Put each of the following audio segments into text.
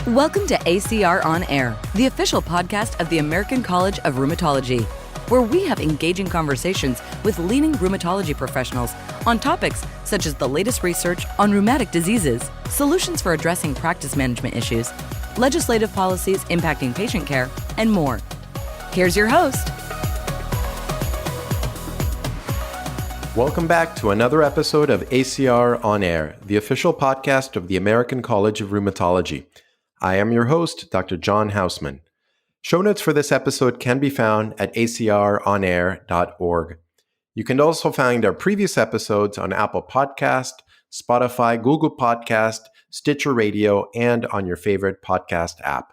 Welcome to ACR On Air, the official podcast of the American College of Rheumatology, where we have engaging conversations with leading rheumatology professionals on topics such as the latest research on rheumatic diseases, solutions for addressing practice management issues, legislative policies impacting patient care, and more. Here's your host. Welcome back to another episode of ACR On Air, the official podcast of the American College of Rheumatology. I am your host, Dr. John Hausman. Show notes for this episode can be found at acronair.org. You can also find our previous episodes on Apple Podcast, Spotify, Google Podcast, Stitcher Radio, and on your favorite podcast app.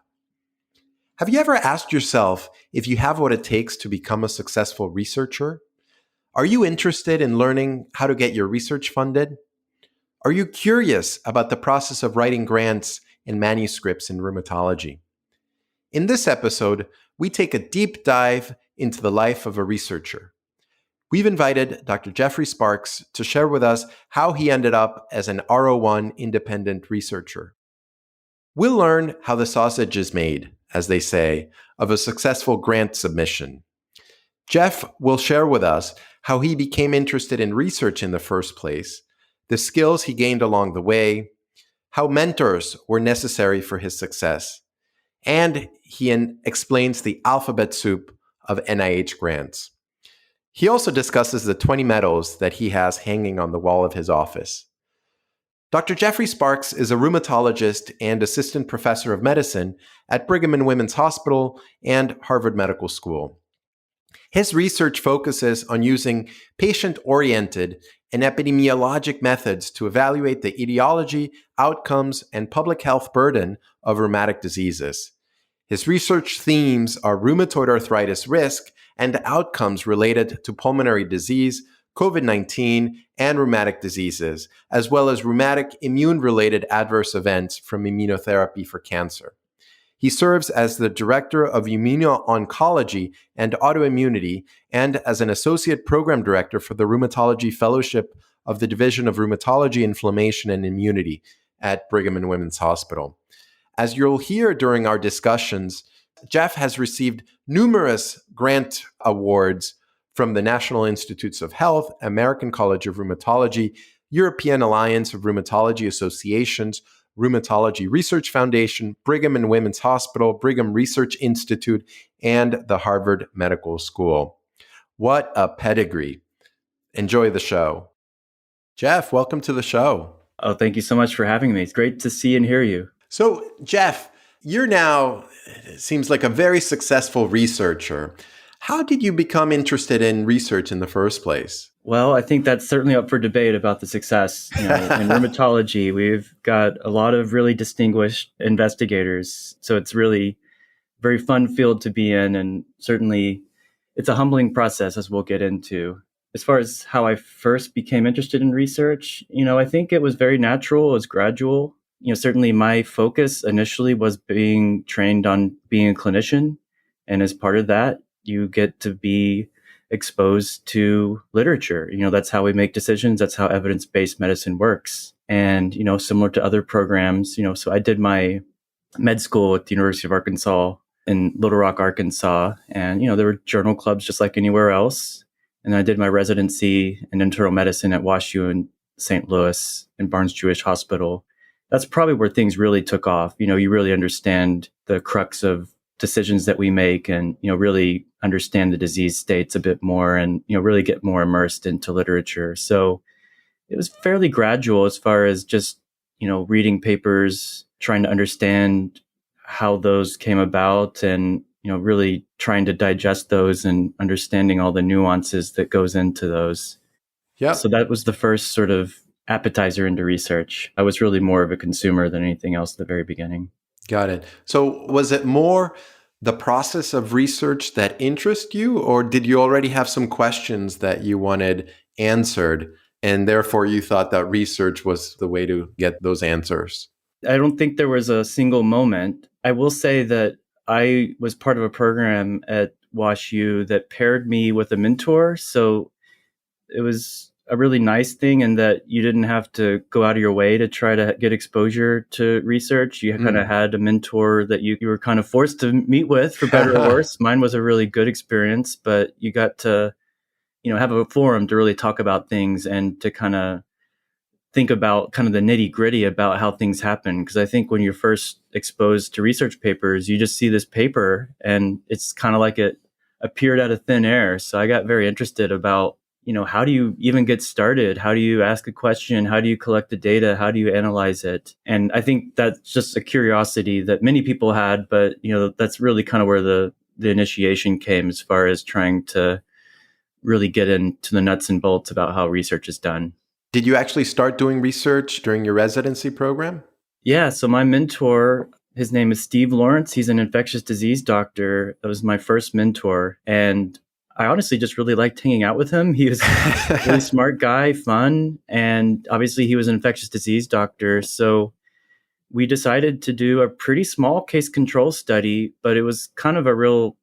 Have you ever asked yourself if you have what it takes to become a successful researcher? Are you interested in learning how to get your research funded? Are you curious about the process of writing grants and manuscripts in rheumatology? In this episode, we take a deep dive into the life of a researcher. We've invited Dr. Jeffrey Sparks to share with us how he ended up as an R01 independent researcher. We'll learn how the sausage is made, as they say, of a successful grant submission. Jeff will share with us how he became interested in research in the first place, the skills he gained along the way, how mentors were necessary for his success, and he explains the alphabet soup of NIH grants. He also discusses the 20 medals that he has hanging on the wall of his office. Dr. Jeffrey Sparks is a rheumatologist and assistant professor of medicine at Brigham and Women's Hospital and Harvard Medical School. His research focuses on using patient-oriented and epidemiologic methods to evaluate the etiology, outcomes, and public health burden of rheumatic diseases. His research themes are rheumatoid arthritis risk and outcomes related to pulmonary disease, COVID-19, and rheumatic diseases, as well as rheumatic immune-related adverse events from immunotherapy for cancer. He serves as the Director of Immuno-Oncology and Autoimmunity and as an Associate Program Director for the Rheumatology Fellowship of the Division of Rheumatology, Inflammation, and Immunity at Brigham and Women's Hospital. As you'll hear during our discussions, Jeff has received numerous grant awards from the National Institutes of Health, American College of Rheumatology, European Alliance of Rheumatology Associations, Rheumatology Research Foundation, Brigham and Women's Hospital, Brigham Research Institute, and the Harvard Medical School. What a pedigree. Enjoy the show. Jeff, welcome to the show. Oh, thank you so much for having me. It's great to see and hear you. So, Jeff, you're now, it seems like a very successful researcher. How did you become interested in research in the first place? Well, I think that's certainly up for debate about the success. In rheumatology, we've got a lot of really distinguished investigators. So it's really a very fun field to be in. And certainly it's a humbling process, as we'll get into. As far as how I first became interested in research, I think it was very natural. It was gradual. Certainly my focus initially was being trained on being a clinician. And as part of that, you get to be exposed to literature. That's how we make decisions. That's how evidence-based medicine works. And, similar to other programs, so I did my med school at the University of Arkansas in Little Rock, Arkansas. And, there were journal clubs just like anywhere else. And I did my residency in internal medicine at WashU in St. Louis and Barnes-Jewish Hospital. That's probably where things really took off. You really understand the crux of decisions that we make and, really understand the disease states a bit more and, really get more immersed into literature. So it was fairly gradual as far as just, reading papers, trying to understand how those came about and, really trying to digest those and understanding all the nuances that goes into those. Yeah. So that was the first sort of appetizer into research. I was really more of a consumer than anything else at the very beginning. Got it. So was it more the process of research that interested you, or did you already have some questions that you wanted answered, and therefore you thought that research was the way to get those answers? I don't think there was a single moment. I will say that I was part of a program at WashU that paired me with a mentor. So it was a really nice thing in that you didn't have to go out of your way to try to get exposure to research. You kind of had a mentor that you were kind of forced to meet with, for better or worse. Mine was a really good experience, but you got to, have a forum to really talk about things and to kind of think about kind of the nitty gritty about how things happen. Because I think when you're first exposed to research papers, you just see this paper and it's kind of like it appeared out of thin air. So I got very interested about, how do you even get started? How do you ask a question? How do you collect the data? How do you analyze it? And I think that's just a curiosity that many people had, but, that's really kind of where the initiation came as far as trying to really get into the nuts and bolts about how research is done. Did you actually start doing research during your residency program? Yeah. So my mentor, his name is Steve Lawrence. He's an infectious disease doctor. That was my first mentor. And I honestly just really liked hanging out with him. He was a really smart guy, fun. And obviously he was an infectious disease doctor. So we decided to do a pretty small case control study, but it was kind of a real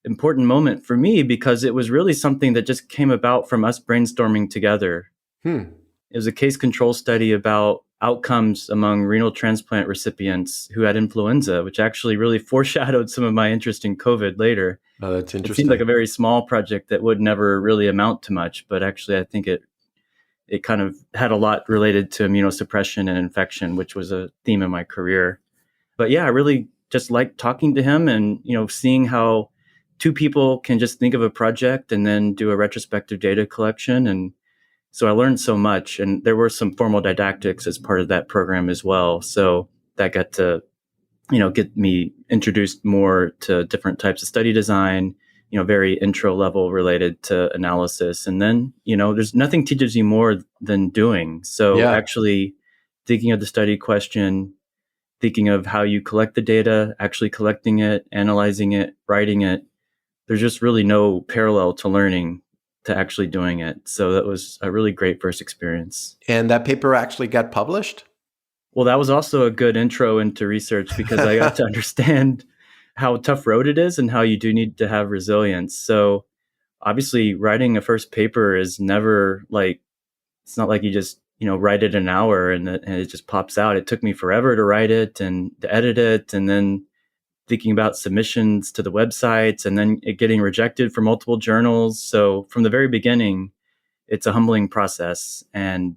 important moment for me because it was really something that just came about from us brainstorming together. It was a case control study about outcomes among renal transplant recipients who had influenza, which actually really foreshadowed some of my interest in COVID later. Oh, that's interesting. It seemed like a very small project that would never really amount to much, but actually I think it kind of had a lot related to immunosuppression and infection, which was a theme in my career. But yeah, I really just liked talking to him and, seeing how two people can just think of a project and then do a retrospective data collection. And so I learned so much, and there were some formal didactics as part of that program as well. So that got to, get me introduced more to different types of study design, very intro level related to analysis. And then, there's nothing teaches you more than doing. So actually thinking of the study question, thinking of how you collect the data, actually collecting it, analyzing it, writing it, there's just really no parallel to learning to actually doing it. So that was a really great first experience. And that paper actually got published? Well, that was also a good intro into research because I got to understand how tough road it is and how you do need to have resilience. So obviously writing a first paper is never it's not like you just, write it in an hour and it just pops out. It took me forever to write it and to edit it, and then thinking about submissions to the websites and then it getting rejected for multiple journals. So from the very beginning, it's a humbling process. And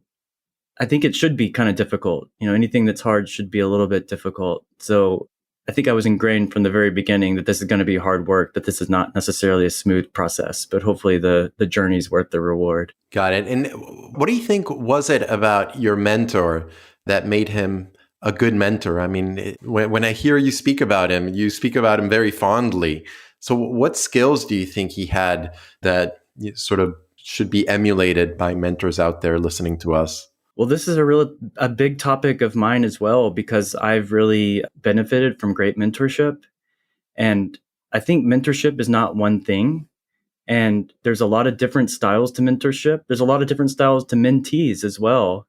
I think it should be kind of difficult. Anything that's hard should be a little bit difficult. So I think I was ingrained from the very beginning that this is going to be hard work, that this is not necessarily a smooth process, but hopefully the journey's worth the reward. Got it. And what do you think was it about your mentor that made him a good mentor? I mean, when I hear you speak about him very fondly. So what skills do you think he had that sort of should be emulated by mentors out there listening to us? Well, this is a big topic of mine as well, because I've really benefited from great mentorship. And I think mentorship is not one thing. And there's a lot of different styles to mentorship. There's a lot of different styles to mentees as well.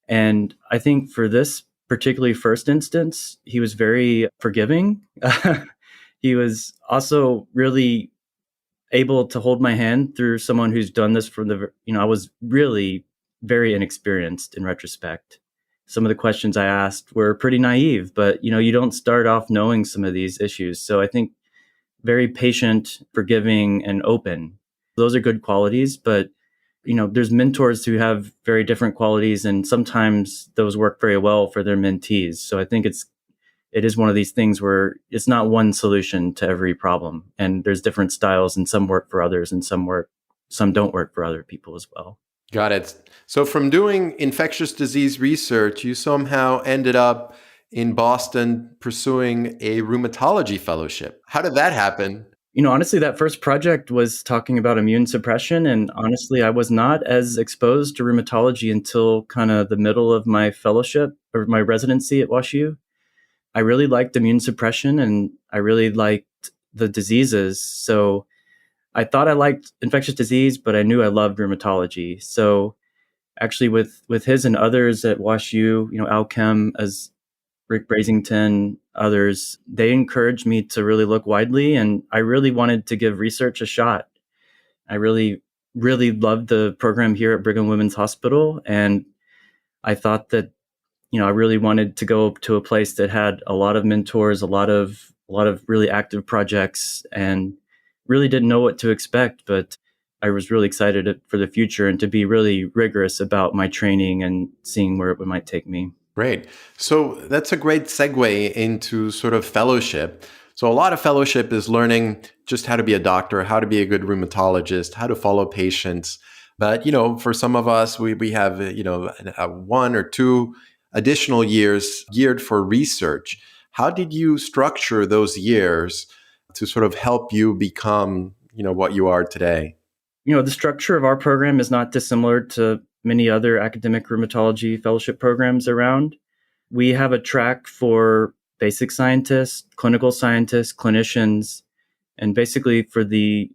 And I think for this particularly first instance, he was very forgiving. He was also really able to hold my hand through someone who's done this from I was really very inexperienced in retrospect. Some of the questions I asked were pretty naive, but you don't start off knowing some of these issues. So I think very patient, forgiving, and open. Those are good qualities, but there's mentors who have very different qualities, and sometimes those work very well for their mentees. So I think it is one of these things where it's not one solution to every problem, and there's different styles, and some work for others, and some don't work for other people as well. Got it. So from doing infectious disease research, you somehow ended up in Boston pursuing a rheumatology fellowship. How did that happen? Honestly, that first project was talking about immune suppression. And honestly, I was not as exposed to rheumatology until kind of the middle of my fellowship or my residency at WashU. I really liked immune suppression and I really liked the diseases. So I thought I liked infectious disease, but I knew I loved rheumatology. So actually with his and others at WashU, Alchem, as Rick Brasington, others, they encouraged me to really look widely. And I really wanted to give research a shot. I really really loved the program here at Brigham Women's Hospital. And I thought that, I really wanted to go to a place that had a lot of mentors, a lot of really active projects, and really didn't know what to expect. But I was really excited for the future and to be really rigorous about my training and seeing where it might take me. Great. So that's a great segue into sort of fellowship. So a lot of fellowship is learning just how to be a doctor, how to be a good rheumatologist, how to follow patients. But, for some of us, we have, 1 or 2 additional years geared for research. How did you structure those years to sort of help you become, what you are today? The structure of our program is not dissimilar to many other academic rheumatology fellowship programs around. We have a track for basic scientists, clinical scientists, clinicians, and basically for the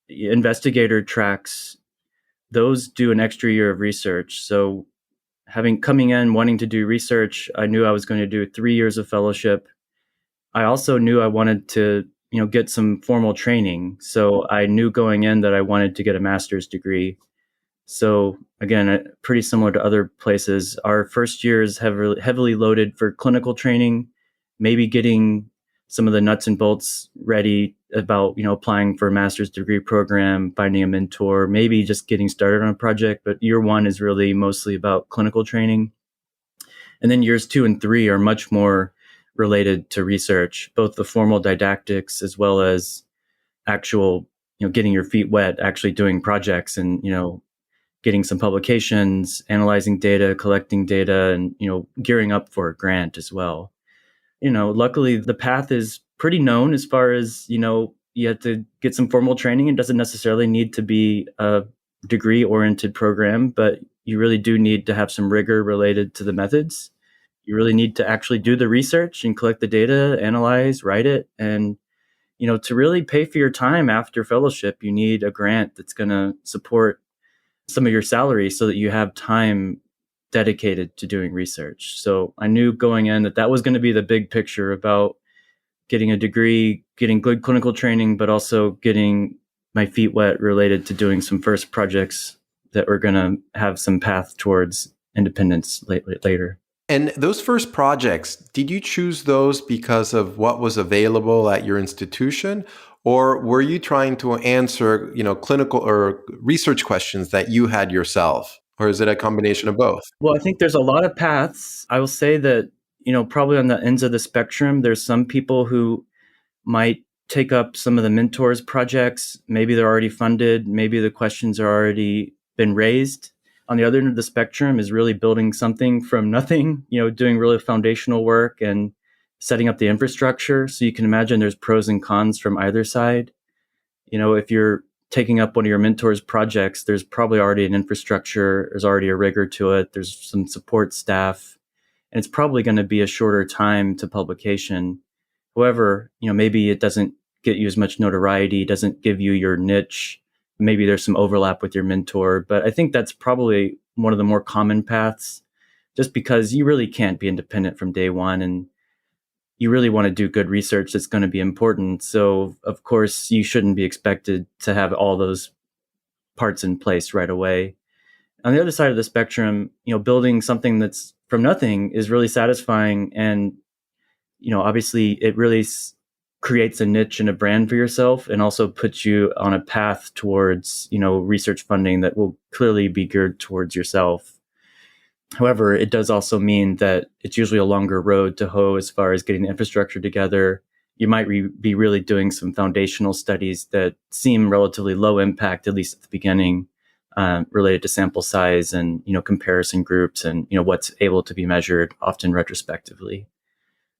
investigator tracks, those do an extra year of research. So coming in, wanting to do research, I knew I was going to do 3 years of fellowship. I also knew I wanted to, get some formal training. So I knew going in that I wanted to get a master's degree. So again, pretty similar to other places, our first year is heavily loaded for clinical training, maybe getting some of the nuts and bolts ready about, applying for a master's degree program, finding a mentor, maybe just getting started on a project. But year 1 is really mostly about clinical training. And then years 2 and 3 are much more related to research, both the formal didactics as well as actual, getting your feet wet, actually doing projects and, getting some publications, analyzing data, collecting data, and, gearing up for a grant as well. Luckily the path is pretty known as far as, you have to get some formal training. It doesn't necessarily need to be a degree-oriented program, but you really do need to have some rigor related to the methods. You really need to actually do the research and collect the data, analyze, write it. And, to really pay for your time after fellowship, you need a grant that's going to support some of your salary so that you have time dedicated to doing research. So I knew going in that was going to be the big picture about getting a degree, getting good clinical training, but also getting my feet wet related to doing some first projects that were going to have some path towards independence later. And those first projects, did you choose those because of what was available at your institution? Or were you trying to answer, clinical or research questions that you had yourself? Or is it a combination of both? Well, I think there's a lot of paths. I will say that, probably on the ends of the spectrum, there's some people who might take up some of the mentors projects. Maybe they're already funded. Maybe the questions are already been raised. On the other end of the spectrum is really building something from nothing, doing really foundational work and setting up the infrastructure. So you can imagine there's pros and cons from either side. If you're taking up one of your mentors' projects, there's probably already an infrastructure, there's already a rigor to it, there's some support staff, and it's probably going to be a shorter time to publication. However, maybe it doesn't get you as much notoriety, doesn't give you your niche. Maybe there's some overlap with your mentor, but I think that's probably one of the more common paths, just because you really can't be independent from day one, and you really want to do good research that's going to be important. So, of course, you shouldn't be expected to have all those parts in place right away. On the other side of the spectrum, building something that's from nothing is really satisfying, and obviously it really creates a niche and a brand for yourself, and also puts you on a path towards, research funding that will clearly be geared towards yourself. However, it does also mean that it's usually a longer road to hoe as far as getting the infrastructure together. You might be really doing some foundational studies that seem relatively low impact, at least at the beginning, related to sample size and, comparison groups and, what's able to be measured, often retrospectively.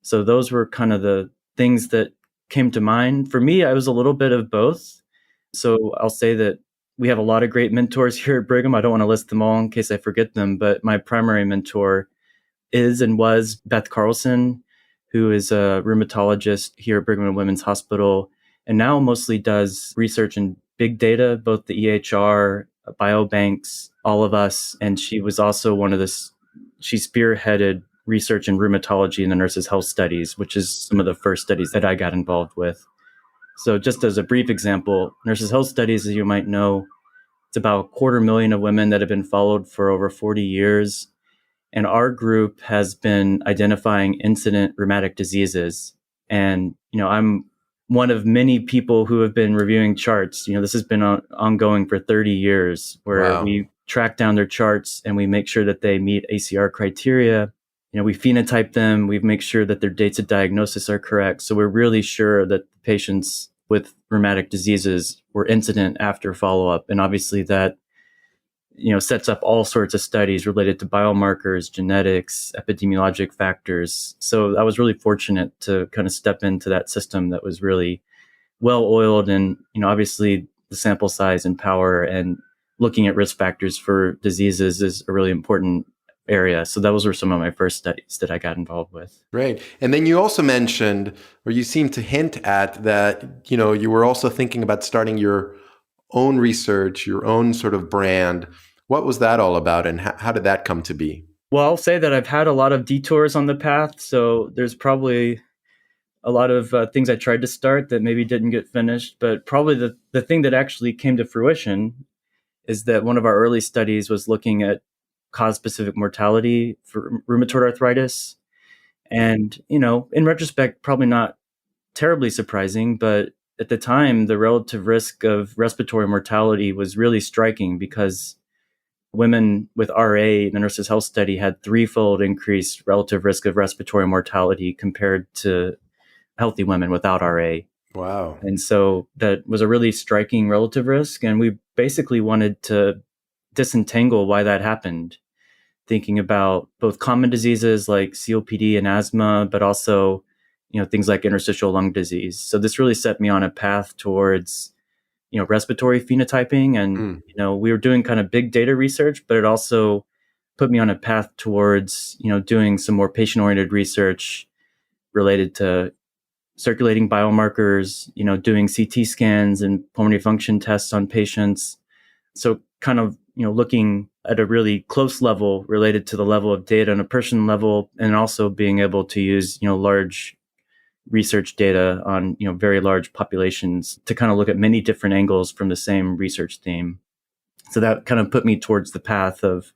So those were kind of the things that came to mind. For me, I was a little bit of both. So I'll say that we have a lot of great mentors here at Brigham. I don't want to list them all in case I forget them, but my primary mentor is and was Beth Carlson, who is a rheumatologist here at Brigham and Women's Hospital, and now mostly does research in big data, both the EHR, biobanks, all of us. And she was also she spearheaded research in rheumatology in the Nurses' Health Studies, which is some of the first studies that I got involved with. So just as a brief example, Nurses' Health Studies, as you might know, It's about 250,000 of women that have been followed for over 40 years. And our group has been identifying incident rheumatic diseases. And, I'm one of many people who have been reviewing charts. This has been ongoing for 30 years, where Wow. we track down their charts and we make sure that they meet ACR criteria. We phenotype them. We make sure that their dates of diagnosis are correct. So we're really sure that patients with rheumatic diseases were incident after follow-up. And obviously that, sets up all sorts of studies related to biomarkers, genetics, epidemiologic factors. So I was really fortunate to kind of step into that system that was really well-oiled, and, obviously the sample size and power and looking at risk factors for diseases is a really important area. So those were some of my first studies that I got involved with. Great. And then you also mentioned, or you seemed to hint at that, you were also thinking about starting your own research, your own sort of brand. What was that all about, and how did that come to be? Well, I'll say that I've had a lot of detours on the path. So there's probably a lot of things I tried to start that maybe didn't get finished. But probably the thing that actually came to fruition is that one of our early studies was looking at cause-specific mortality for rheumatoid arthritis. And, in retrospect, probably not terribly surprising, but at the time, the relative risk of respiratory mortality was really striking, because women with RA in the Nurses' Health Study had threefold increased relative risk of respiratory mortality compared to healthy women without RA. Wow. And so that was a really striking relative risk. And we basically wanted to disentangle why that happened, thinking about both common diseases like COPD and asthma, but also, things like interstitial lung disease. So this really set me on a path towards, respiratory phenotyping. And, we were doing kind of big data research, but it also put me on a path towards, doing some more patient-oriented research related to circulating biomarkers, doing CT scans and pulmonary function tests on patients. So kind of, looking at a really close level related to the level of data on a person level, and also being able to use, large research data on, very large populations to kind of look at many different angles from the same research theme. So that kind of put me towards the path of,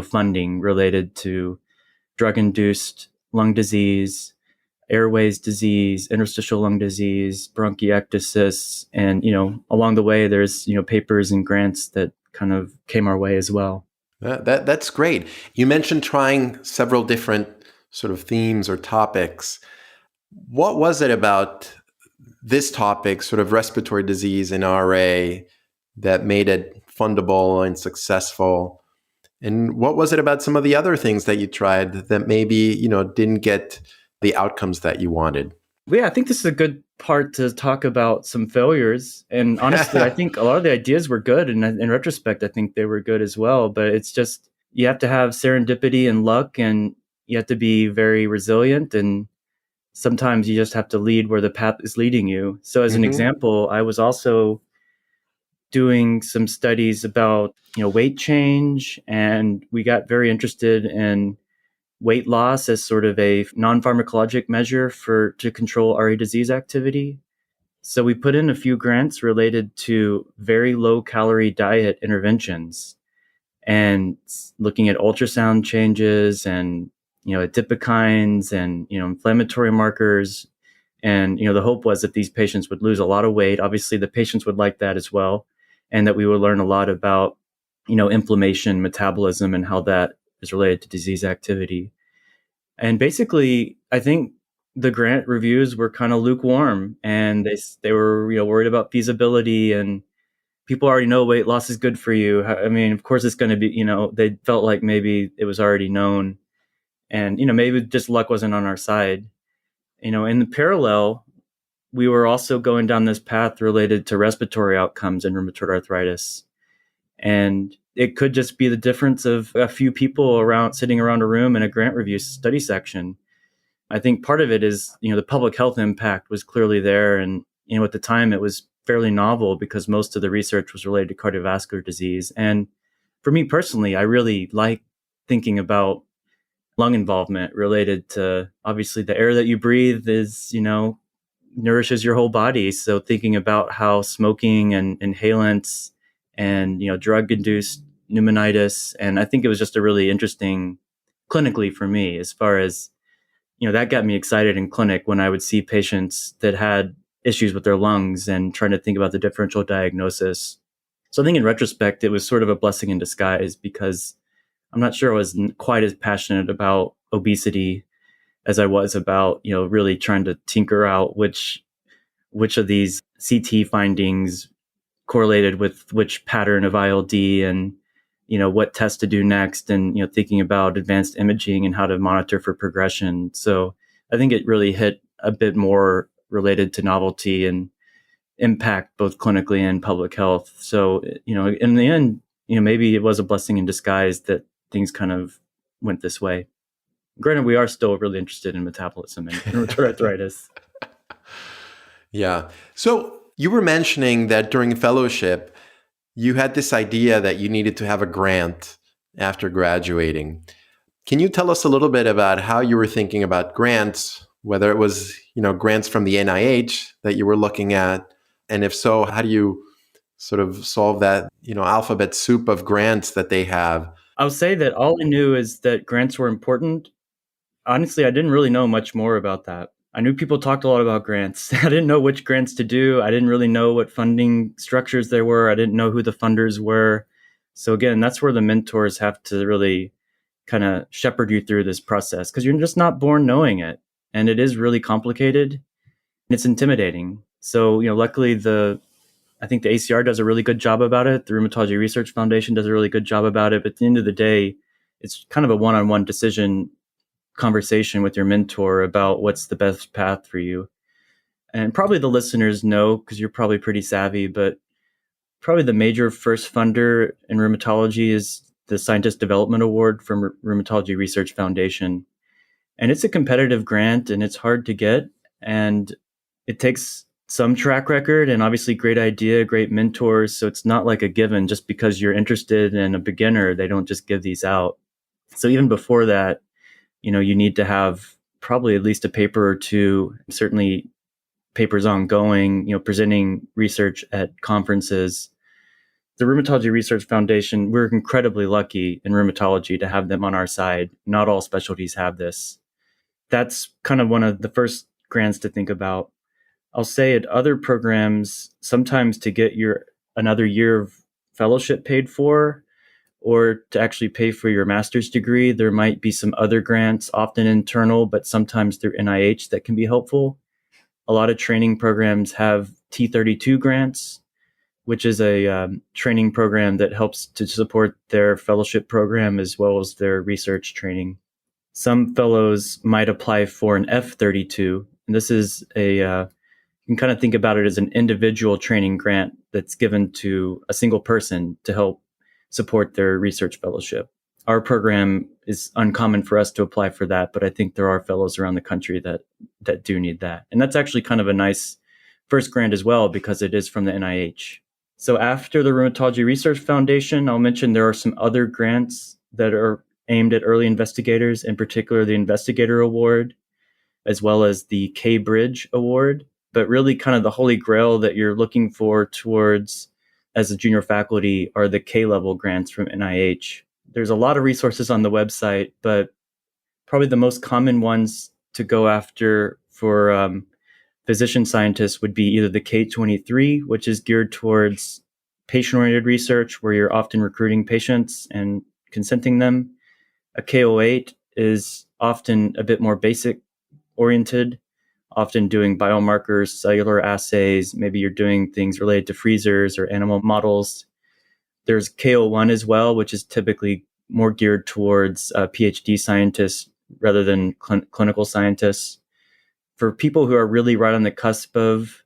funding related to drug-induced lung disease, airways disease, interstitial lung disease, bronchiectasis. And, along the way, there's, papers and grants that kind of came our way as well. That's great. You mentioned trying several different sort of themes or topics. What was it about this topic, sort of respiratory disease in RA, that made it fundable and successful? And what was it about some of the other things that you tried that maybe, didn't get the outcomes that you wanted? Yeah, I think this is a good part to talk about some failures. And honestly, I think a lot of the ideas were good. And in retrospect, I think they were good as well. But it's just, you have to have serendipity and luck, and you have to be very resilient. And sometimes you just have to lead where the path is leading you. So as an example, I was also doing some studies about, weight change, and we got very interested in weight loss as sort of a non-pharmacologic measure to control RA disease activity. So we put in a few grants related to very low calorie diet interventions, and looking at ultrasound changes and, adipokines and, inflammatory markers. And, the hope was that these patients would lose a lot of weight. Obviously, the patients would like that as well. And that we would learn a lot about, inflammation, metabolism, and how that is related to disease activity. And basically, I think the grant reviews were kind of lukewarm, and they were, worried about feasibility, and people already know weight loss is good for you. I mean, of course it's going to be, they felt like maybe it was already known, and, maybe just luck wasn't on our side. In the parallel, we were also going down this path related to respiratory outcomes in rheumatoid arthritis. And it could just be the difference of a few people sitting around a room in a grant review study section. I think part of it is, the public health impact was clearly there. And, at the time it was fairly novel because most of the research was related to cardiovascular disease. And for me personally, I really like thinking about lung involvement related to, obviously, the air that you breathe is, nourishes your whole body. So thinking about how smoking and inhalants and, drug-induced pneumonitis. And I think it was just a really interesting clinically for me as far as, that got me excited in clinic when I would see patients that had issues with their lungs and trying to think about the differential diagnosis. So I think in retrospect, it was sort of a blessing in disguise because I'm not sure I was quite as passionate about obesity as I was about, really trying to tinker out which of these CT findings correlated with which pattern of ILD and, what test to do next and, thinking about advanced imaging and how to monitor for progression. So I think it really hit a bit more related to novelty and impact both clinically and public health. So, in the end, maybe it was a blessing in disguise that things kind of went this way. Granted, we are still really interested in metabolism and rheumatoid arthritis. Yeah. So you were mentioning that during fellowship, you had this idea that you needed to have a grant after graduating. Can you tell us a little bit about how you were thinking about grants, whether it was, grants from the NIH that you were looking at? And if so, how do you sort of solve that, alphabet soup of grants that they have? I'll say that all I knew is that grants were important. Honestly, I didn't really know much more about that. I knew people talked a lot about grants. I didn't know which grants to do. I didn't really know what funding structures there were. I didn't know who the funders were. So again, that's where the mentors have to really kind of shepherd you through this process because you're just not born knowing it. And it is really complicated and it's intimidating. So, luckily I think the ACR does a really good job about it. The Rheumatology Research Foundation does a really good job about it. But at the end of the day, it's kind of a one-on-one decision conversation with your mentor about what's the best path for you. And probably the listeners know, because you're probably pretty savvy, but probably the major first funder in rheumatology is the Scientist Development Award from Rheumatology Research Foundation. And it's a competitive grant and it's hard to get. And it takes some track record and obviously great idea, great mentors. So it's not like a given just because you're interested in a beginner, they don't just give these out. So even before that, you need to have probably at least a paper or two, certainly papers ongoing, presenting research at conferences. The Rheumatology Research Foundation, we're incredibly lucky in rheumatology to have them on our side. Not all specialties have this. That's kind of one of the first grants to think about. I'll say at other programs, sometimes to get another year of fellowship paid for, or to actually pay for your master's degree, there might be some other grants, often internal, but sometimes through NIH that can be helpful. A lot of training programs have T32 grants, which is a training program that helps to support their fellowship program as well as their research training. Some fellows might apply for an F32, and this is you can kind of think about it as an individual training grant that's given to a single person to help support their research fellowship. Our program is uncommon for us to apply for that, but I think there are fellows around the country that do need that. And that's actually kind of a nice first grant as well because it is from the NIH. So after the Rheumatology Research Foundation, I'll mention there are some other grants that are aimed at early investigators, in particular the Investigator Award, as well as the K-Bridge Award. But really kind of the holy grail that you're looking for towards as a junior faculty are the K-level grants from NIH. There's a lot of resources on the website, but probably the most common ones to go after for physician scientists would be either the K23, which is geared towards patient-oriented research, where you're often recruiting patients and consenting them. A K08 is often a bit more basic-oriented, often doing biomarkers, cellular assays. Maybe you're doing things related to freezers or animal models. There's K01 as well, which is typically more geared towards PhD scientists rather than clinical scientists. For people who are really right on the cusp of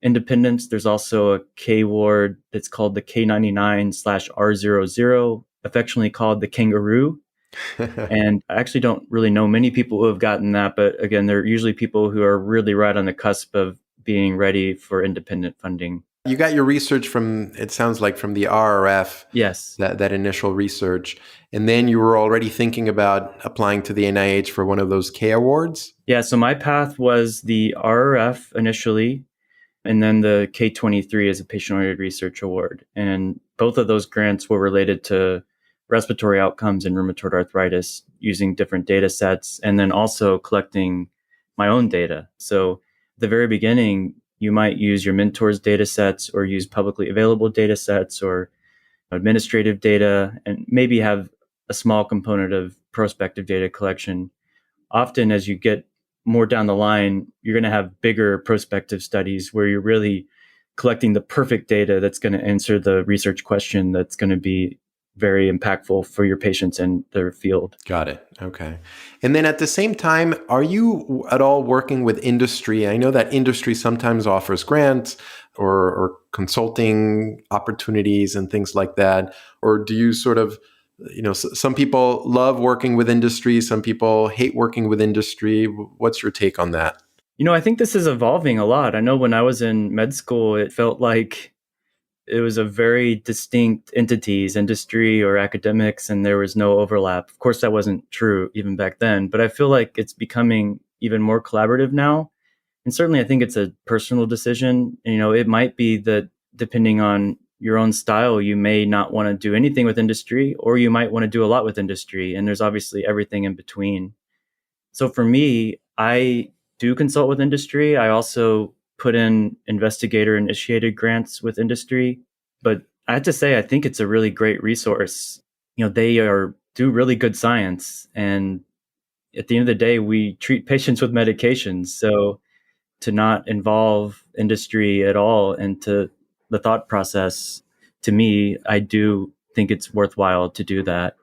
independence, there's also a K ward that's called the K99/R00, affectionately called the kangaroo. And I actually don't really know many people who have gotten that, but again, they're usually people who are really right on the cusp of being ready for independent funding. You got your research from, it sounds like, from the RRF. Yes. That initial research. And then you were already thinking about applying to the NIH for one of those K awards? Yeah, so my path was the RRF initially. And then the K23 is a patient-oriented research award. And both of those grants were related to respiratory outcomes in rheumatoid arthritis using different data sets and then also collecting my own data. So at the very beginning, you might use your mentor's data sets or use publicly available data sets or administrative data and maybe have a small component of prospective data collection. Often as you get more down the line, you're going to have bigger prospective studies where you're really collecting the perfect data that's going to answer the research question that's going to be very impactful for your patients and their field. Got it. Okay. And then at the same time, are you at all working with industry? I know that industry sometimes offers grants or consulting opportunities and things like that. Or do you sort of, some people love working with industry, some people hate working with industry. What's your take on that? I think this is evolving a lot. I know when I was in med school, it felt like it was a very distinct entities, industry or academics, and there was no overlap. Of course, that wasn't true even back then, but I feel like it's becoming even more collaborative now. And certainly I think it's a personal decision. It might be that depending on your own style, you may not want to do anything with industry, or you might want to do a lot with industry. And there's obviously everything in between. So for me, I do consult with industry. I also put in investigator-initiated grants with industry. But I have to say, I think it's a really great resource. They do really good science. And at the end of the day, we treat patients with medications. So to not involve industry at all into the thought process, to me, I do think it's worthwhile to do that.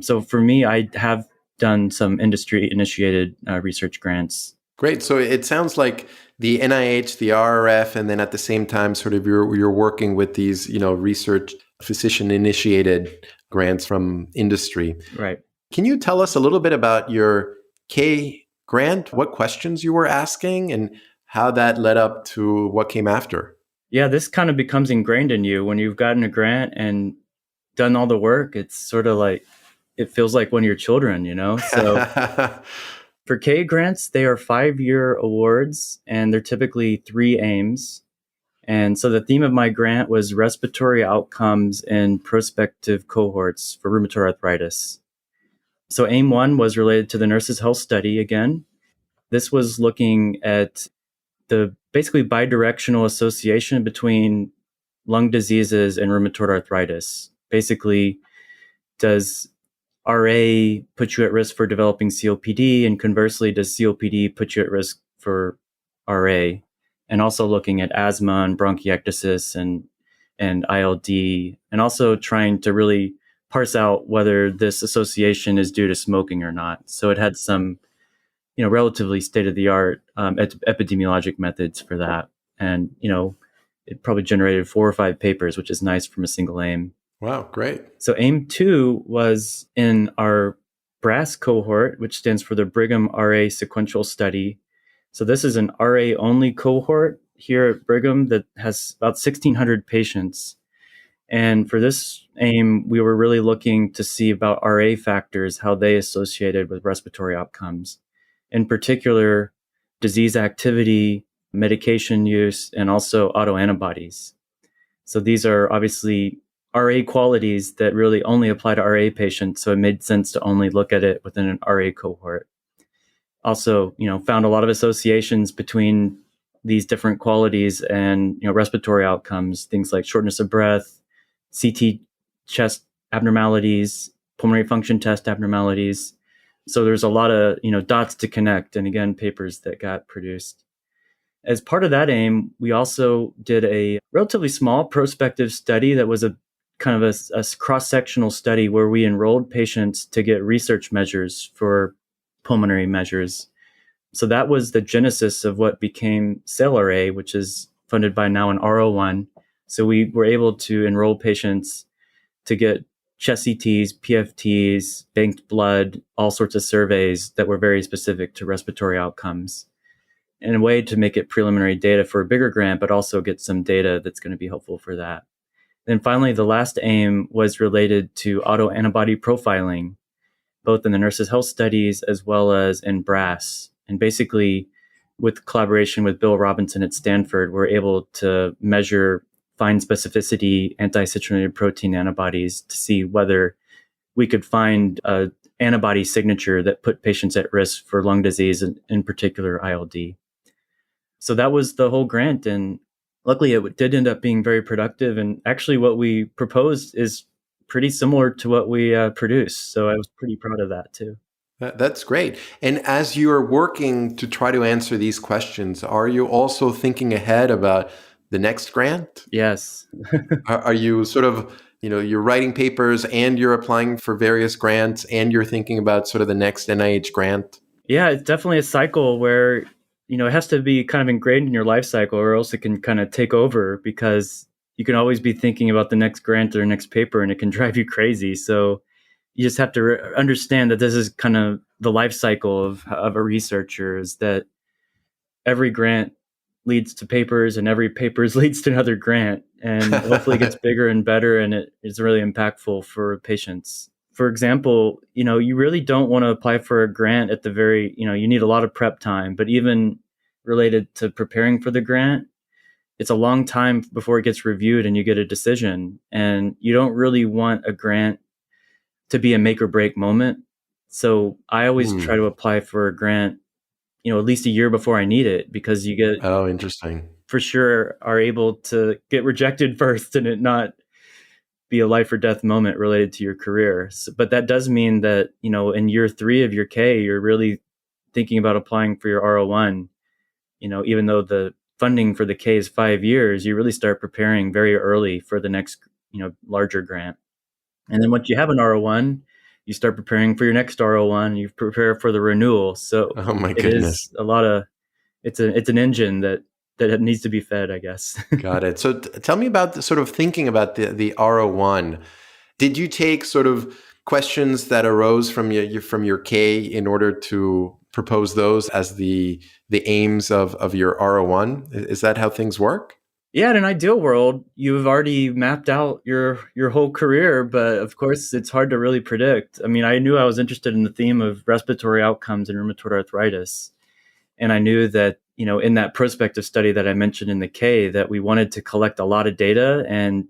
So for me, I have done some industry-initiated research grants. Great. So it sounds like the NIH, the RRF, and then at the same time, sort of you're working with these, research physician-initiated grants from industry. Right. Can you tell us a little bit about your K grant, what questions you were asking, and how that led up to what came after? Yeah, this kind of becomes ingrained in you when you've gotten a grant and done all the work. It's sort of like, it feels like one of your children, So for K grants, they are 5-year awards, and they're typically 3 aims. And so the theme of my grant was respiratory outcomes in prospective cohorts for rheumatoid arthritis. So aim 1 was related to the Nurses' Health Study again. This was looking at the basically bidirectional association between lung diseases and rheumatoid arthritis. Basically, does RA put you at risk for developing COPD? And conversely, does COPD put you at risk for RA? And also looking at asthma and bronchiectasis and ILD, and also trying to really parse out whether this association is due to smoking or not. So it had some, relatively state-of-the-art epidemiologic methods for that. And, it probably generated 4 or 5 papers, which is nice from a single aim. Wow, great. So aim 2 was in our BRASS cohort, which stands for the Brigham RA Sequential Study. So this is an RA-only cohort here at Brigham that has about 1,600 patients. And for this aim, we were really looking to see about RA factors, how they associated with respiratory outcomes. In particular, disease activity, medication use, and also autoantibodies. So these are obviously RA qualities that really only apply to RA patients, so it made sense to only look at it within an RA cohort. Also, found a lot of associations between these different qualities and, respiratory outcomes, things like shortness of breath, CT chest abnormalities, pulmonary function test abnormalities. So there's a lot of, dots to connect, and again, papers that got produced. As part of that aim, we also did a relatively small prospective study that was a kind of a cross-sectional study where we enrolled patients to get research measures for pulmonary measures. So that was the genesis of what became SailRA, which is funded by now an R01. So we were able to enroll patients to get chest CTs, PFTs, banked blood, all sorts of surveys that were very specific to respiratory outcomes, in a way to make it preliminary data for a bigger grant, but also get some data that's going to be helpful for that. Then finally, the last aim was related to autoantibody profiling, both in the Nurses' Health Studies as well as in BRASS. And basically, with collaboration with Bill Robinson at Stanford, we're able to measure fine specificity anti-citrullinated protein antibodies to see whether we could find a antibody signature that put patients at risk for lung disease, in particular ILD. So that was the whole grant. And luckily, it did end up being very productive. And actually, what we proposed is pretty similar to what we produced. So I was pretty proud of that, too. That's great. And as you're working to try to answer these questions, are you also thinking ahead about the next grant? Yes. Are you sort of, you're writing papers and you're applying for various grants and you're thinking about sort of the next NIH grant? Yeah, it's definitely a cycle where, it has to be kind of ingrained in your life cycle, or else it can kind of take over, because you can always be thinking about the next grant or next paper, and it can drive you crazy. So you just have to understand that this is kind of the life cycle of a researcher, is that every grant leads to papers and every papers leads to another grant, and hopefully it gets bigger and better, and it is really impactful for patients. For example, you really don't want to apply for a grant at the very, you need a lot of prep time, but even related to preparing for the grant, it's a long time before it gets reviewed and you get a decision. And you don't really want a grant to be a make or break moment. So I always try to apply for a grant, at least a year before I need it, because you get, oh, interesting, for sure, are able to get rejected first and it not be a life or death moment related to your career. So, but that does mean that, in year 3 of your K, you're really thinking about applying for your R01. Even though the funding for the K is 5 years, you really start preparing very early for the next, larger grant. And then once you have an R01, you start preparing for your next R01, you prepare for the renewal. So oh my it goodness, is a lot of, it's an engine that needs to be fed, I guess. Got it. So tell me about the sort of thinking about the R01. Did you take sort of questions that arose from your K in order to propose those as the aims of your R01? Is that how things work? Yeah, in an ideal world, you've already mapped out your whole career, but of course, it's hard to really predict. I mean, I knew I was interested in the theme of respiratory outcomes in rheumatoid arthritis. And I knew that, in that prospective study that I mentioned in the K, that we wanted to collect a lot of data and,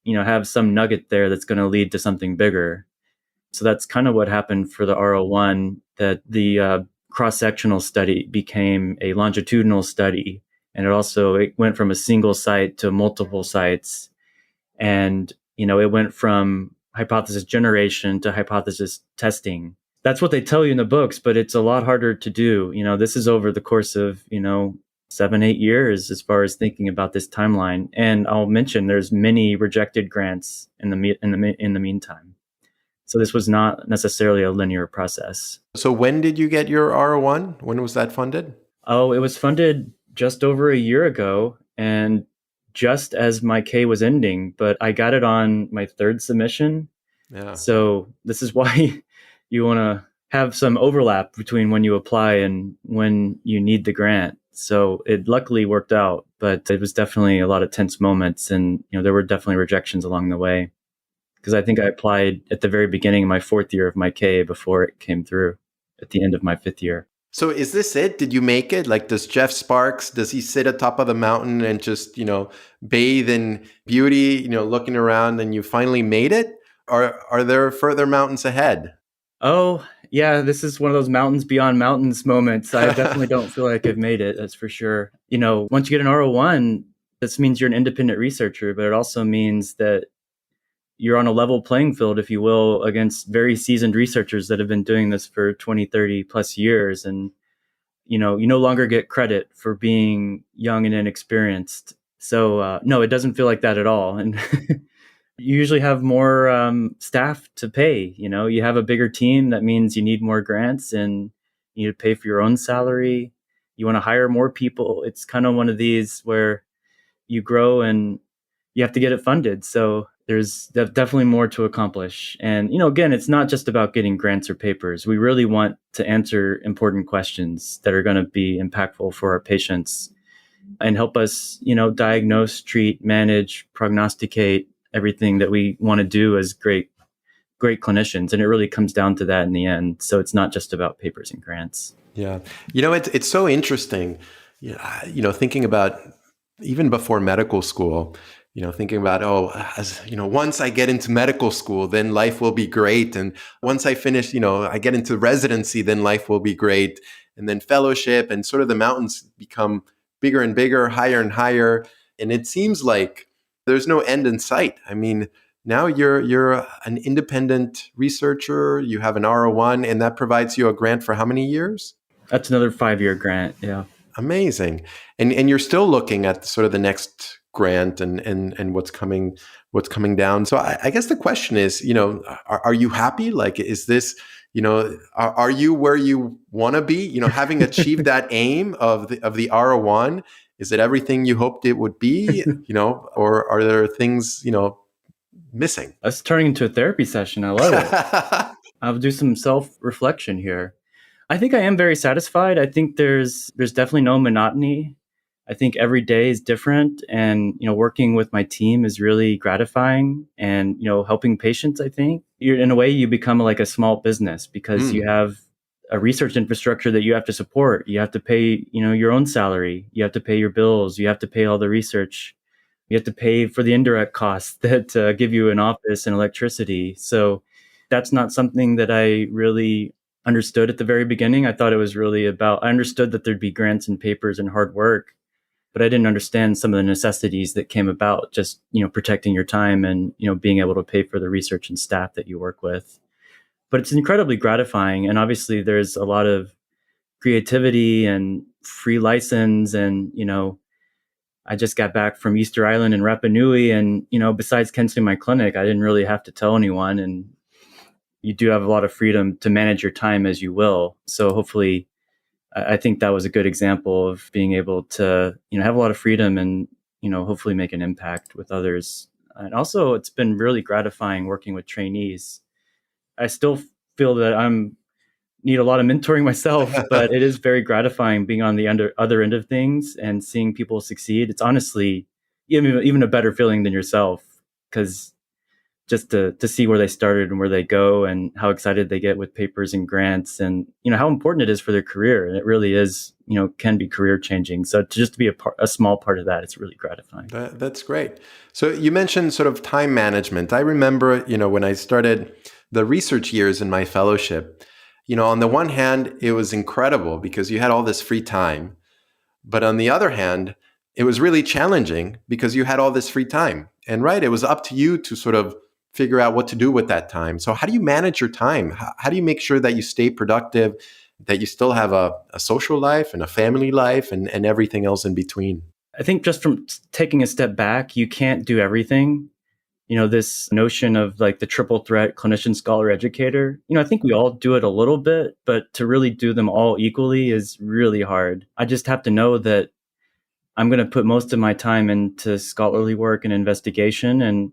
have some nugget there that's going to lead to something bigger. So that's kind of what happened for the R01, that the cross-sectional study became a longitudinal study. And it went from a single site to multiple sites. And, it went from hypothesis generation to hypothesis testing. That's what they tell you in the books, but it's a lot harder to do. This is over the course of, 7-8 years as far as thinking about this timeline. And I'll mention there's many rejected grants in the meantime. So this was not necessarily a linear process. So when did you get your R01? When was that funded? Oh, it was funded just over a year ago, and just as my K was ending, but I got it on my 3rd submission. Yeah. So this is why you want to have some overlap between when you apply and when you need the grant. So it luckily worked out, but it was definitely a lot of tense moments, and there were definitely rejections along the way, because I think I applied at the very beginning of my 4th year of my K before it came through at the end of my 5th year. So is this it? Did you make it? Like, does Jeff Sparks, does he sit atop of the mountain and just, bathe in beauty, looking around, and you finally made it? Or are there further mountains ahead? Oh, yeah, this is one of those mountains beyond mountains moments. I definitely don't feel like I've made it, that's for sure. Once you get an R01, this means you're an independent researcher, but it also means that you're on a level playing field, if you will, against very seasoned researchers that have been doing this for 20, 30 plus years. And, you no longer get credit for being young and inexperienced. So, no, it doesn't feel like that at all. And you usually have more staff to pay. You have a bigger team. That means you need more grants and you need to pay for your own salary. You want to hire more people. It's kind of one of these where you grow and you have to get it funded. So there's definitely more to accomplish. And, again, it's not just about getting grants or papers. We really want to answer important questions that are going to be impactful for our patients and help us, diagnose, treat, manage, prognosticate everything that we want to do as great great clinicians. And it really comes down to that in the end. So it's not just about papers and grants. Yeah. It's so interesting, thinking about even before medical school, thinking about, once I get into medical school, then life will be great. And once I finish, I get into residency, then life will be great. And then fellowship, and sort of the mountains become bigger and bigger, higher and higher. And it seems like there's no end in sight. I mean, now you're an independent researcher, you have an R01, and that provides you a grant for how many years? That's another 5-year grant. Yeah. Amazing. And you're still looking at sort of the next grant and what's coming down. So I guess the question is, are you happy? Like, is this, are you where you want to be? Having achieved that aim of the R01, is it everything you hoped it would be? Or are there things, missing? That's turning into a therapy session. I love it. I'll do some self-reflection here. I think I am very satisfied. I think there's definitely no monotony. I think every day is different, and working with my team is really gratifying, and helping patients. I think in a way you become like a small business, because you have a research infrastructure that you have to support. You have to pay your own salary. You have to pay your bills. You have to pay all the research. You have to pay for the indirect costs that give you an office and electricity. So that's not something that I really understood at the very beginning. I thought it was really I understood that there'd be grants and papers and hard work, but I didn't understand some of the necessities that came about, just, protecting your time and, being able to pay for the research and staff that you work with. But it's incredibly gratifying. And obviously there's a lot of creativity and free license. And, I just got back from Easter Island and Rapa Nui, and, besides canceling my clinic, I didn't really have to tell anyone. And you do have a lot of freedom to manage your time as you will. So hopefully, I think that was a good example of being able to, have a lot of freedom and, hopefully make an impact with others. And also, it's been really gratifying working with trainees. I still feel that need a lot of mentoring myself, but it is very gratifying being on the other end of things and seeing people succeed. It's honestly even a better feeling than yourself, because just to see where they started and where they go and how excited they get with papers and grants, and how important it is for their career. And it really is, can be career changing. So to be a small part of that, it's really gratifying. That's great. So you mentioned sort of time management. I remember, when I started the research years in my fellowship, on the one hand, it was incredible because you had all this free time. But on the other hand, it was really challenging because you had all this free time. And it was up to you to sort of figure out what to do with that time. So how do you manage your time? How do you make sure that you stay productive, that you still have a social life and a family life and everything else in between? I think just from taking a step back, you can't do everything. This notion of like the triple threat clinician, scholar, educator, I think we all do it a little bit, but to really do them all equally is really hard. I just have to know that I'm going to put most of my time into scholarly work and investigation, and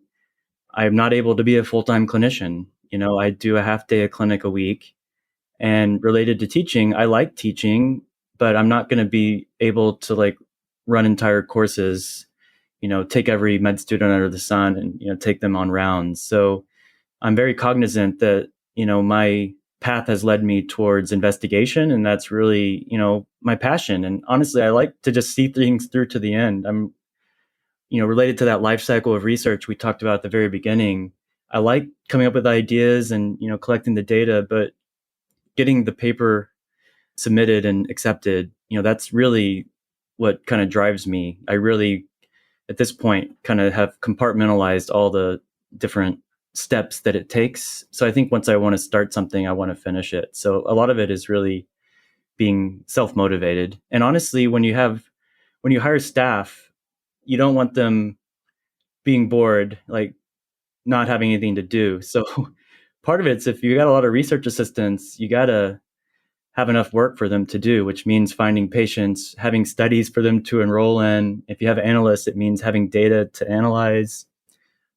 I'm not able to be a full-time clinician. I do a half day of clinic a week. And related to teaching, I like teaching, but I'm not going to be able to run entire courses, take every med student under the sun and, take them on rounds. So I'm very cognizant that, my path has led me towards investigation, and that's really, my passion. And honestly, I like to just see things through to the end. I'm, related to that life cycle of research we talked about at the very beginning. I like coming up with ideas and, collecting the data, but getting the paper submitted and accepted, that's really what kind of drives me. I really, at this point, kind of have compartmentalized all the different steps that it takes. So I think once I want to start something, I want to finish it. So a lot of it is really being self-motivated. And honestly, when you hire staff, you don't want them being bored, not having anything to do. So part of it's, if you got a lot of research assistants, you got to have enough work for them to do, which means finding patients, having studies for them to enroll in. If you have analysts, it means having data to analyze.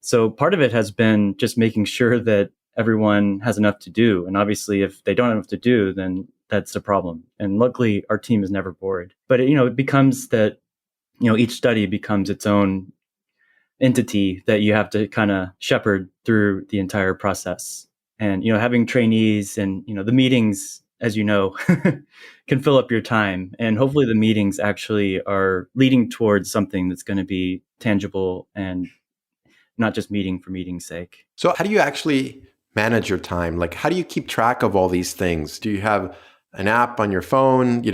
So part of it has been just making sure that everyone has enough to do. And obviously, if they don't have enough to do, then that's a problem. And luckily, our team is never bored. But it becomes that, each study becomes its own entity that you have to kind of shepherd through the entire process. And, having trainees and, the meetings, as you know, can fill up your time. And hopefully the meetings actually are leading towards something that's going to be tangible and not just meeting for meeting's sake. So how do you actually manage your time? Like, how do you keep track of all these things? Do you have an app on your phone? Do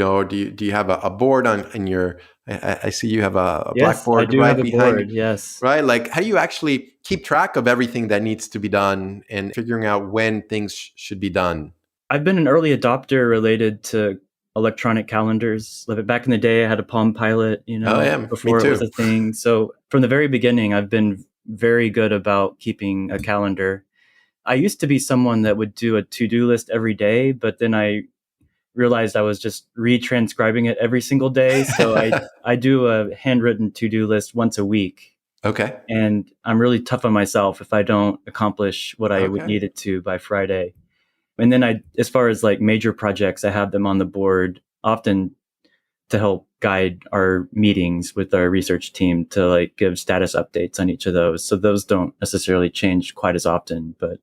you have a board in your? I see you have a Yes, blackboard I do right have a behind board. you, Yes. right? Like, how do you actually keep track of everything that needs to be done and figuring out when things should be done? I've been an early adopter related to electronic calendars. Like back in the day, I had a Palm Pilot, Oh, yeah, me before it was too. a thing. So from the very beginning, I've been very good about keeping a calendar. I used to be someone that would do a to-do list every day, but then I realized I was just retranscribing it every single day. So I do a handwritten to-do list once a week. Okay. And I'm really tough on myself if I don't accomplish what I would Okay. need it to by Friday. And then as far as like major projects, I have them on the board often to help guide our meetings with our research team to like give status updates on each of those. So those don't necessarily change quite as often, but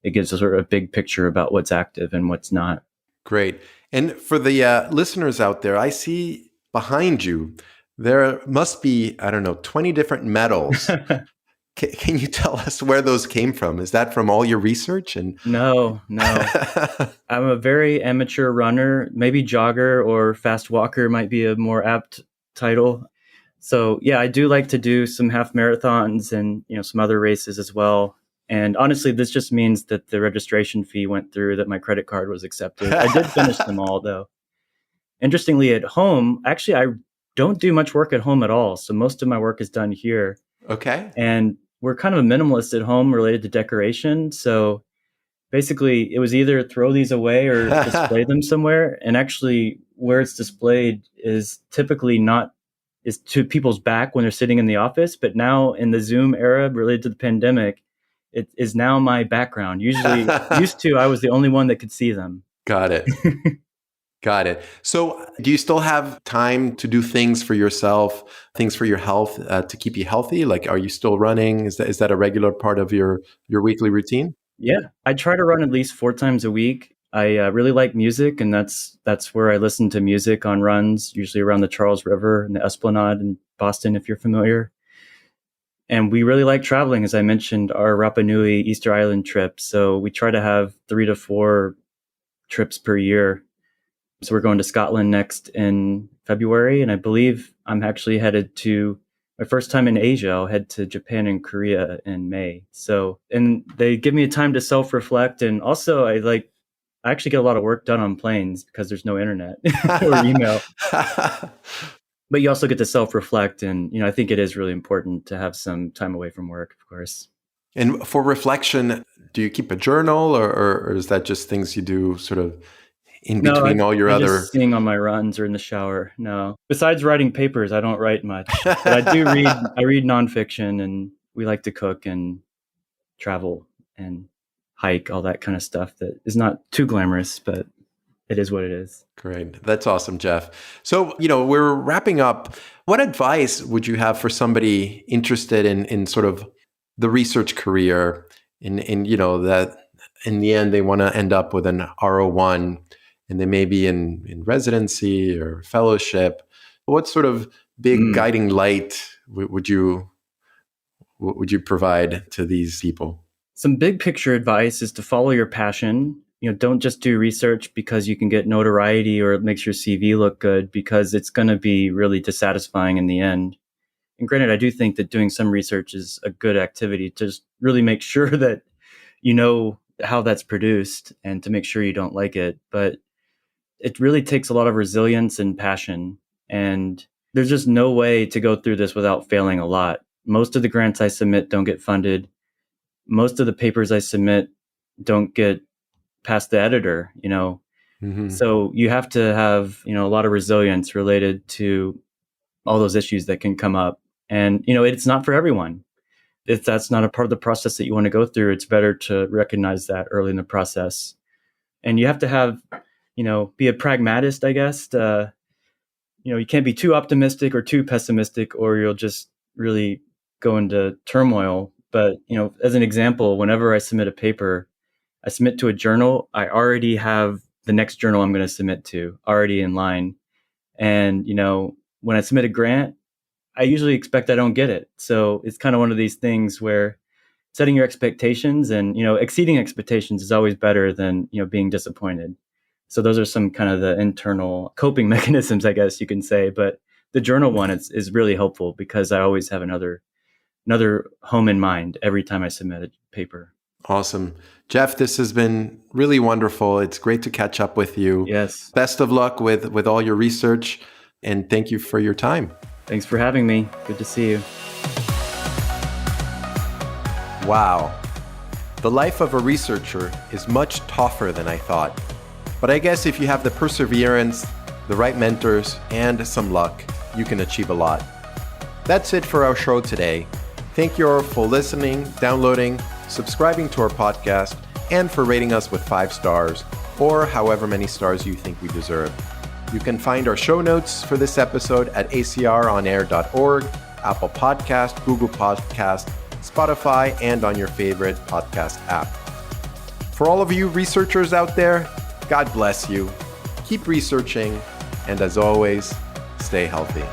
it gives a sort of a big picture about what's active and what's not. Great. And for the listeners out there, I see behind you, there must be, I don't know, 20 different medals. Can you tell us where those came from? Is that from all your research? And No. I'm a very amateur runner. Maybe jogger or fast walker might be a more apt title. So yeah, I do like to do some half marathons and some other races as well. And honestly, this just means that the registration fee went through, that my credit card was accepted. I did finish them all though. Interestingly, at home, actually, I don't do much work at home at all. So most of my work is done here. Okay. And we're kind of a minimalist at home related to decoration. So basically, it was either throw these away or display them somewhere. And actually, where it's displayed is typically not is to people's back when they're sitting in the office. But now in the Zoom era related to the pandemic, it is now my background. Usually, used to, I was the only one that could see them. Got it. Got it. So do you still have time to do things for yourself, things for your health, to keep you healthy? Like, are you still running? Is that a regular part of your weekly routine? Yeah, I try to run at least 4 times a week. I really like music, and that's where I listen to music on runs, usually around the Charles River and the Esplanade in Boston, if you're familiar. And we really like traveling, as I mentioned, our Rapa Nui Easter Island trip. So we try to have 3 to 4 trips per year. So we're going to Scotland next in February, and I believe I'm actually headed to my first time in Asia. I'll head to Japan and Korea in May. So, and they give me a time to self-reflect, and also I actually get a lot of work done on planes because there's no internet or email. But you also get to self-reflect, and I think it is really important to have some time away from work, of course. And for reflection, do you keep a journal, or is that just things you do sort of in between all your I other? just sing on my runs or in the shower. No, besides writing papers, I don't write much. But I do read. I read nonfiction, and we like to cook and travel and hike, all that kind of stuff that is not too glamorous, but it is what it is. Great. That's awesome, Jeff. So, we're wrapping up. What advice would you have for somebody interested in sort of the research career in that in the end they want to end up with an R01 and they may be in residency or fellowship? What sort of big guiding light would you provide to these people? Some big picture advice is to follow your passion. Don't just do research because you can get notoriety or it makes your CV look good, because it's going to be really dissatisfying in the end. And granted, I do think that doing some research is a good activity to just really make sure that you know how that's produced and to make sure you don't like it. But it really takes a lot of resilience and passion. And there's just no way to go through this without failing a lot. Most of the grants I submit don't get funded. Most of the papers I submit don't get past the editor, Mm-hmm. So you have to have, a lot of resilience related to all those issues that can come up. And, it's not for everyone. If that's not a part of the process that you want to go through, it's better to recognize that early in the process. And you have to have, be a pragmatist, I guess. You can't be too optimistic or too pessimistic, or you'll just really go into turmoil. But, as an example, whenever I submit a paper, I submit to a journal, I already have the next journal I'm going to submit to already in line. And, when I submit a grant, I usually expect I don't get it. So it's kind of one of these things where setting your expectations and, exceeding expectations is always better than, being disappointed. So those are some kind of the internal coping mechanisms, I guess you can say. But the journal one is really helpful because I always have another home in mind every time I submit a paper. Awesome. Jeff, this has been really wonderful. It's great to catch up with you. Yes. Best of luck with all your research, and thank you for your time. Thanks for having me. Good to see you. Wow. The life of a researcher is much tougher than I thought. But I guess if you have the perseverance, the right mentors, and some luck, you can achieve a lot. That's it for our show today. Thank you all for listening, downloading, subscribing to our podcast, and for rating us with 5 stars, or however many stars you think we deserve. You can find our show notes for this episode at acronair.org, Apple Podcast, Google Podcast, Spotify, and on your favorite podcast app. For all of you researchers out there, God bless you. Keep researching, and as always, stay healthy.